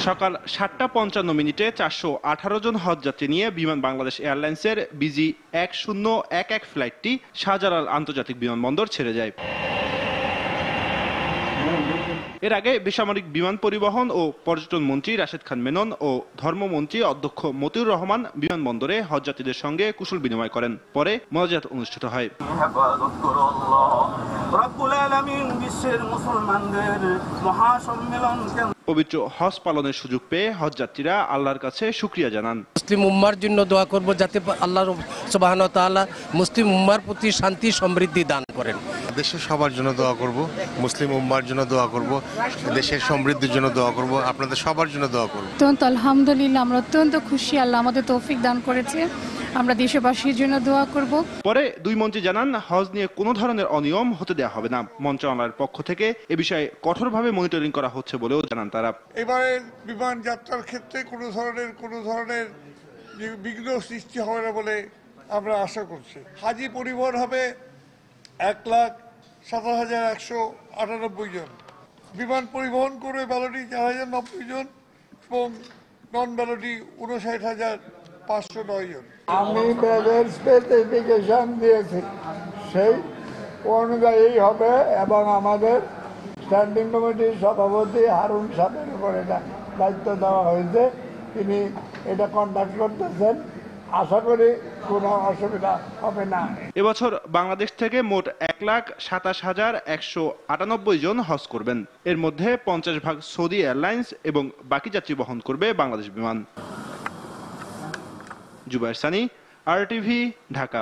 সকাল ৭টা ৫৫ 418 জন হজযাত্রী নিয়ে বিমান বাংলাদেশ এয়ারলাইন্সের বিজি 1011 ফ্লাইটটি শাহজালাল আন্তর্জাতিক বিমানবন্দর ছেড়ে যায়। এর আগে বেসামরিক বিমান পরিবহন ও পর্যটন মন্ত্রী রাশেদ খান মেনন ও ধর্মমন্ত্রী অধ্যক্ষ মতিউর রহমান বিমানবন্দরে হজযাত্রীদের সঙ্গে কুশল বিনিময় করেন। পরে মোনাজাত অনুষ্ঠিত হয়। পবিত্র হজ পালনের সুযোগ পেয়ে হজযাত্রীরা আল্লাহর কাছে শুকরিয়া জানান। মুসলিম উম্মার জন্য দোয়া করব যাতে আল্লাহ সুবহানাহু ওয়া তাআলা মুসলিম উম্মার প্রতি শান্তি সমৃদ্ধি দান করেন। দেশের সবার জন্য দোয়া করব, মুসলিম উম্মার জন্য দোয়া করব, দেশের সমৃদ্ধির জন্য দোয়া করব, আপনাদের সবার জন্য দোয়া করব। অত্যন্ত আলহামদুলিল্লাহ, আমরা অত্যন্ত খুশি, আল্লাহ আমাদের তৌফিক দান করেছে, আমরা দেশবাসীর জন্য দোয়া করব। পরে দুই মন্ত্রী জানান, হজ নিয়ে কোনো ধরনের অনিয়ম হতে দেওয়া হবে না। মন্ত্রণালয়ের পক্ষ থেকে এ বিষয়ে কঠোরভাবে মনিটরিং করা হচ্ছে বলেও জানান তারা। এবারে বিমান যাত্রার ক্ষেত্রে কোনো ধরনের বিঘ্ন সৃষ্টি হবে না বলে আমরা আশা করছি। হাজি পরিবহন হবে 1,27,198 জন, বিমান পরিবহন করবে ব্যালটে 4,090 জন এবং নন ব্যালটে 59,509 জন। আমি তাদের স্পেসিফিকেশন দিয়েছি, সেই অনুযায়ী হবে এবং আমাদের স্ট্যান্ডিং কমিটির সভাপতি হারুন সাহেবের উপর এটা দায়িত্ব দেওয়া হয়েছে, তিনি এটা কন্ডাক্ট করতেছেন। আশা করি কোনো অসুবিধা হবে না। এবছর বাংলাদেশ থেকে মোট 1,27,198 জন হজ করবেন। এর মধ্যে 50% সৌদি এয়ারলাইন্স এবং বাকি যাত্রী বহন করবে বাংলাদেশ বিমান। জুবায়ের সানি, RTV, ঢাকা।